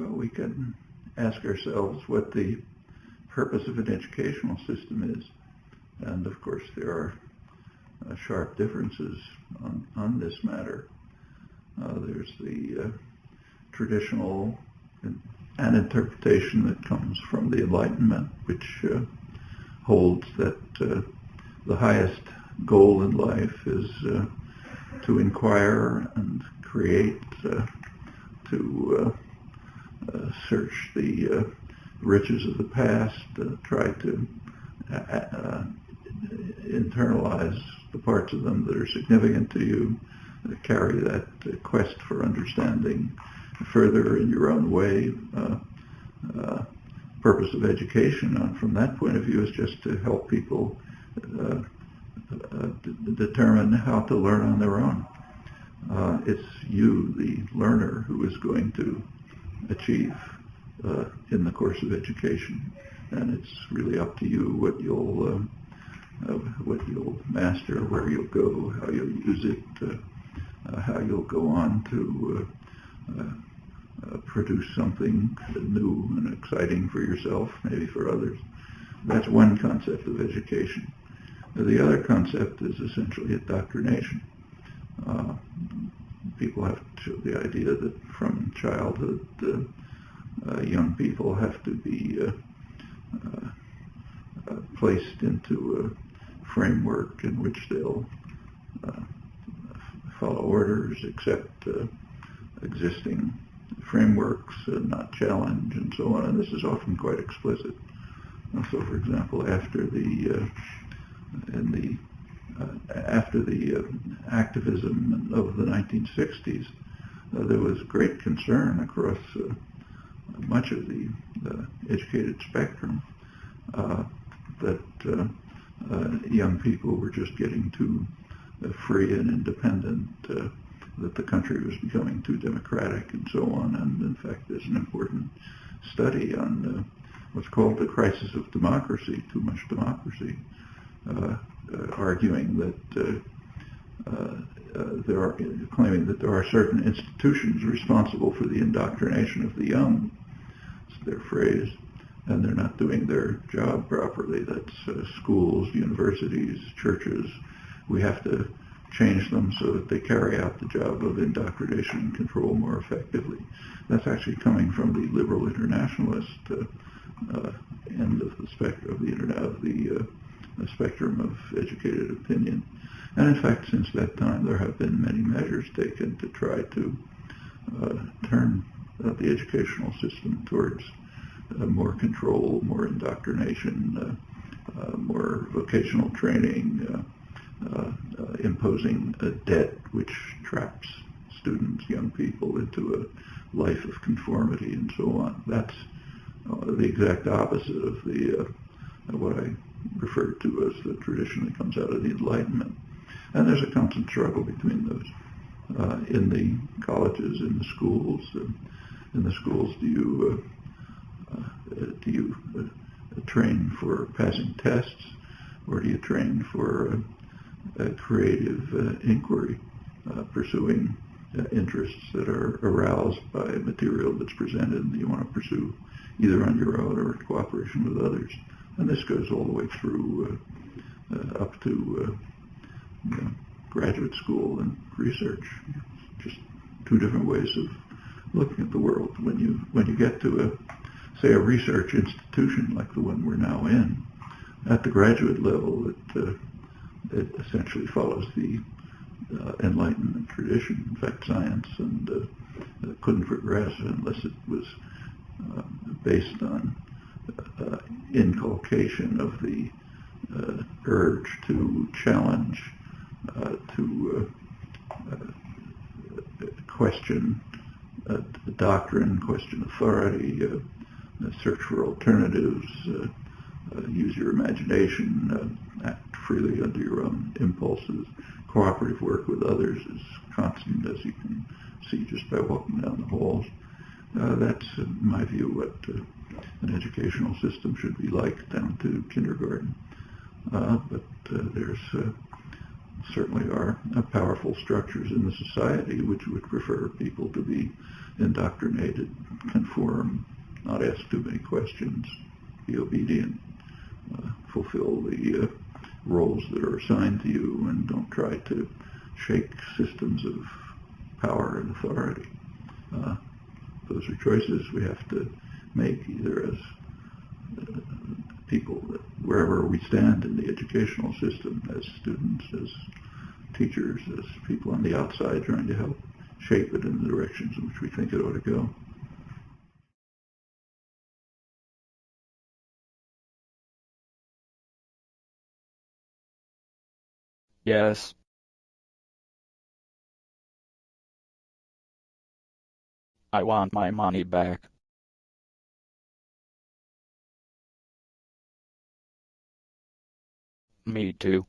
Well, we can ask ourselves what the purpose of an educational system is. And of course, there are sharp differences on this matter. There's the traditional an interpretation that comes from the Enlightenment, which holds that the highest goal in life is to inquire and create, to search the riches of the past, try to internalize the parts of them that are significant to you, carry that quest for understanding further in your own way. Purpose of education, from that point of view, is just to help people determine how to learn on their own. It's you, the learner, who is going to achieve in the course of education, and it's really up to you what you'll master, where you'll go, how you'll use it, how you'll go on to produce something new and exciting for yourself, maybe for others. That's one concept of education. The other concept is essentially indoctrination. People have the idea that from childhood, young people have to be placed into a framework in which they'll follow orders, accept existing frameworks, not challenge, and so on. And this is often quite explicit. So, for example, after the activism of the 1960s, there was great concern across much of the educated spectrum that young people were just getting too free and independent, that the country was becoming too democratic, and so on. And in fact, there's an important study on what's called the crisis of democracy, too much democracy, arguing that claiming that there are certain institutions responsible for the indoctrination of the young, it's their phrase, and they're not doing their job properly. That's schools, universities, churches. We have to change them so that they carry out the job of indoctrination and control more effectively. That's actually coming from the liberal internationalist end of the spectrum the spectrum of educated opinion. And in fact, since that time, there have been many measures taken to try to turn the educational system towards more control, more indoctrination, more vocational training, imposing a debt which traps students, young people, into a life of conformity and so on. That's the exact opposite of what I referred to as the tradition that comes out of the Enlightenment. And there's a constant struggle between those. In the colleges, in the schools, do you train for passing tests, or do you train for creative inquiry, pursuing interests that are aroused by material that's presented and that you want to pursue either on your own or in cooperation with others? And this goes all the way through up to graduate school and research. Just two different ways of looking at the world. When you get to say a research institution like the one we're now in, at the graduate level, it essentially follows the Enlightenment tradition. In fact, science couldn't progress unless it was based on inculcation of the urge to challenge, to question doctrine, question authority, search for alternatives, use your imagination, act freely under your own impulses. Cooperative work with others is constant, as you can see just by walking down the halls. That's, in my view, what an educational system should be like down to kindergarten. But there's certainly are powerful structures in the society which would prefer people to be indoctrinated, conform, not ask too many questions, be obedient, fulfill the roles that are assigned to you, and don't try to shake systems of power and authority. Those are choices we have to make, either as people, wherever we stand in the educational system, as students, as teachers, as people on the outside trying to help shape it in the directions in which we think it ought to go. Yes, I want my money back. Me too.